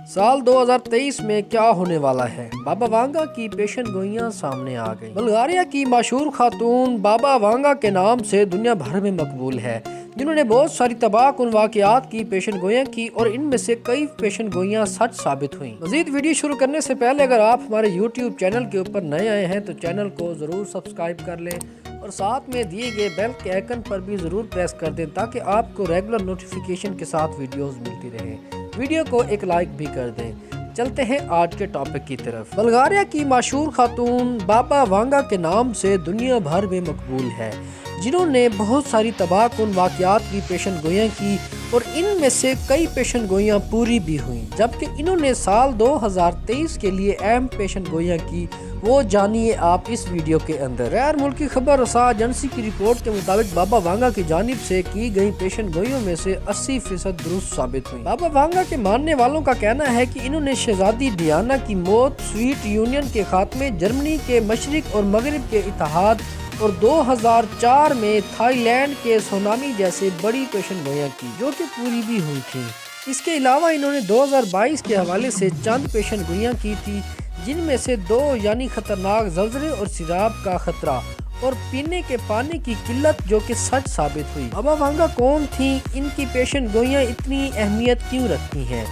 साल 2023 में क्या होने वाला है? बाबा वांगा की पेशन गोइयां सामने आ गई। बल्गारिया की मशहूर खातून बाबा वांगा के नाम से दुनिया भर में मकबूल है, जिन्होंने बहुत सारी तबाहकुन वाक़यात की पेशन गोइयां की और इनमें से कई पेशन गोइयां सच साबित हुई। मजीद वीडियो शुरू करने से पहले अगर आप हमारे YouTube चैनल के ऊपर नए आए हैं तो चैनल को ज़रूर सब्सक्राइब कर लें और साथ में दिए गए बेल के आइकन पर भी ज़रूर प्रेस कर दें ताकि आपको रेगुलर नोटिफिकेशन के साथ वीडियोस मिलती रहे। वीडियो को एक लाइक भी कर दें। चलते हैं आज के टॉपिक की तरफ। बल्गारिया की मशहूर खातून बाबा वांगा के नाम से दुनिया भर में मकबूल है, जिन्होंने बहुत सारी तबाहकुन वाक़यात की पेशन गोइयाँ की और इनमें से कई पेशन गोइयाँ पूरी भी हुई, जबकि इन्होंने साल 2023 के लिए अहम पेशन गोइयाँ की, वो जानिए आप इस वीडियो के अंदर। गैर मुल्की खबर रसा एजेंसी की रिपोर्ट के मुताबिक बाबा वांगा की जानिब से की गई पेशन गोइयों में से 80% दुरुस्त साबित हुई। बाबा वांगा के मानने वालों का कहना है कि इन्होंने शहजादी डियाना की मौत, स्वीट यूनियन के खात्मे, जर्मनी के मशरिक और मगरिब के इत्तेहाद और 2004 में थाईलैंड के सुनामी जैसे बड़ी पेशन गोइयाँ की, जो कि पूरी भी हुई थी। इसके अलावा इन्होंने 2022 के हवाले से चंद पेशन गोइयाँ की थी, जिनमें से 2 यानी खतरनाक ज़लज़ले और सिराब का खतरा और पीने के पानी की किल्लत, जो कि सच साबित हुई। बाबा वांगा कौन थी, इनकी पेशन गोइयाँ इतनी अहमियत क्यों रखती हैं,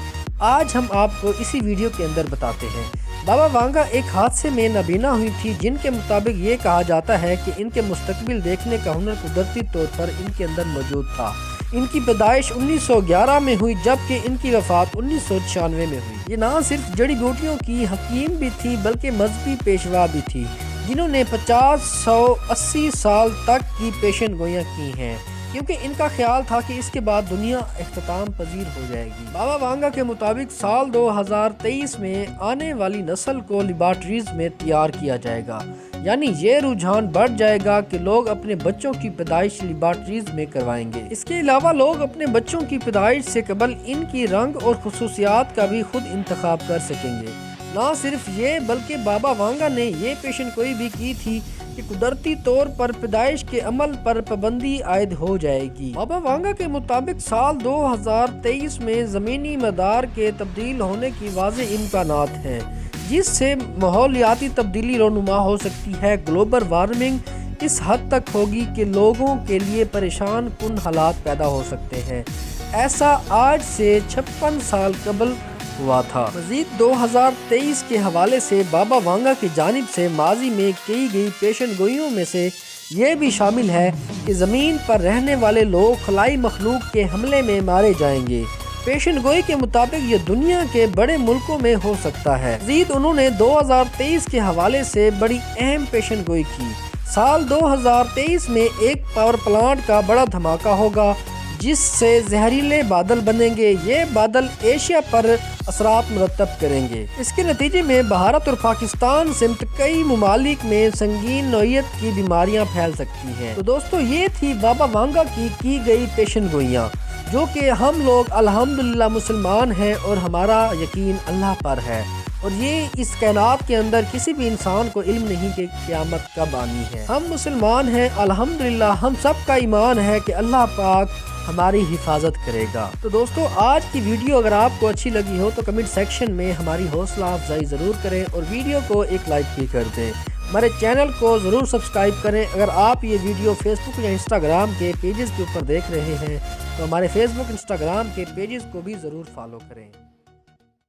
आज हम आपको इसी वीडियो के अंदर बताते हैं। बाबा वांगा एक हादसे में नाबीना हुई थी, जिनके मुताबिक ये कहा जाता है कि इनके मुस्तकबिल देखने का हुनर कुदरती तौर पर इनके अंदर मौजूद था। इनकी पैदाइश 1911 में हुई, जबकि इनकी वफात 1996 में हुई। ये ना सिर्फ जड़ी बूटियों की हकीम भी थी बल्कि मजहबी पेशवा भी थी, जिन्होंने 50-180 साल तक की पेशन गोइयाँ की हैं, क्योंकि इनका ख्याल था कि इसके बाद दुनिया इख्तिताम पजीर हो जाएगी। बाबा वांगा के मुताबिक साल 2023 में आने वाली नस्ल को लेबॉर्टरीज में तैयार किया जाएगा, यानी ये रुझान बढ़ जाएगा कि लोग अपने बच्चों की पैदाइश लेबॉर्टरीज में करवाएंगे। इसके अलावा लोग अपने बच्चों की पैदाइश से कबल इनकी रंग और खुसूसियात का भी खुद इंतखाब कर सकेंगे। ना सिर्फ ये बल्कि बाबा वांगा ने ये पेशन गोई भी की थी कि कुदरती तौर पर पैदाइश के अमल पर पाबंदी आयद हो जाएगी। बाबा वांगा के मुताबिक साल 2023 में ज़मीनी मदार के तब्दील होने की वाज़ेह इम्कानात हैं, जिससे माहौलियाती तब्दीली रोनुमा हो सकती है। ग्लोबल वार्मिंग इस हद तक होगी कि लोगों के लिए परेशान कुन हालात पैदा हो सकते हैं। ऐसा आज से 56 साल कबल हुआ था। मजीद 2023 के हवाले से बाबा वांगा की जानिब से माजी में की गई पेशन गोइयों में से ये भी शामिल है कि ज़मीन पर रहने वाले लोग खलाई मखलूक के हमले में मारे जाएंगे। पेशन गोई के मुताबिक ये दुनिया के बड़े मुल्कों में हो सकता है। मजीद उन्होंने 2023 के हवाले से बड़ी अहम पेशन गोई की। साल 2023 में एक पावर प्लांट का बड़ा धमाका होगा, जिससे जहरीले बादल बनेंगे। ये बादल एशिया पर असरात मुरतब करेंगे। इसके नतीजे में भारत और पाकिस्तान समेत कई मुमालिक में संगीन नौइयत की बीमारियां फैल सकती हैं। तो दोस्तों, ये थी बाबा वांगा की गई पेशन गोइयां, जो कि हम लोग अल्हम्दुलिल्लाह मुसलमान हैं और हमारा यकीन अल्लाह पर है, और ये इस कायनात के अंदर किसी भी इंसान को इल्म नहीं कि क़यामत कब आनी है। हम मुसलमान हैं अल्हम्दुलिल्लाह, हम सब का ईमान है कि अल्लाह पाक हमारी हिफाजत करेगा। तो दोस्तों, आज की वीडियो अगर आपको अच्छी लगी हो तो कमेंट सेक्शन में हमारी हौसला अफजाई ज़रूर करें और वीडियो को एक लाइक भी कर दें। हमारे चैनल को ज़रूर सब्सक्राइब करें। अगर आप ये वीडियो फेसबुक या इंस्टाग्राम के पेजेस के ऊपर देख रहे हैं तो हमारे फेसबुक इंस्टाग्राम के पेजेस को भी ज़रूर फॉलो करें।